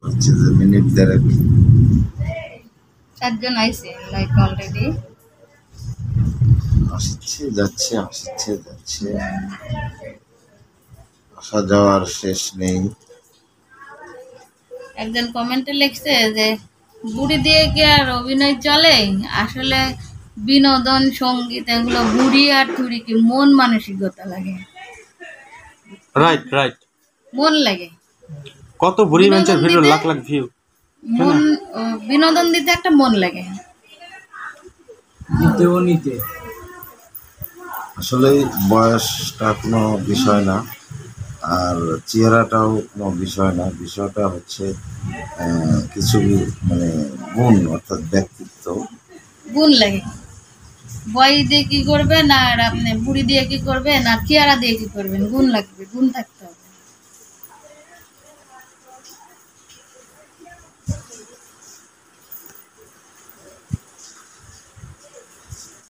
হচ্ছে যে মিনিট দেড়েক। 4 জন আইছে লাইক অলরেডি। আসছে যাচ্ছে, আসছে যাচ্ছে, আসা যাওয়ার শেষ নেই। একজন কমেন্টে লিখছে যে বুড়ি দিয়ে কি আর অভিনয় চলে? আসলে বিনোদন সঙ্গীত এগুলো বুড়ি আর টুড়ি কি মন মানসিকতা লাগে, রাইট রাইট। মন লাগে কত বুড়ি মানুষের বিনোদন ভিডিও দিতে, লাখ লাখ ভিউ, তাই মন না? বিনোদন দিতে একটা মন লাগে। আসলে বয়সটা কোনো বিষয় না, আর চেহারাটাও কোনো বিষয় না। বিষয়টা হচ্ছে কিছু মানে গুণ, অর্থাৎ ব্যক্তিত্ব। গুণ লাগে। বয় দিয়ে কি করবেন আর আপনি বুড়ি দিয়ে কি করবেন আর চেহারা দিয়ে কি করবেন, গুণ লাগবে, গুণ থাকবে।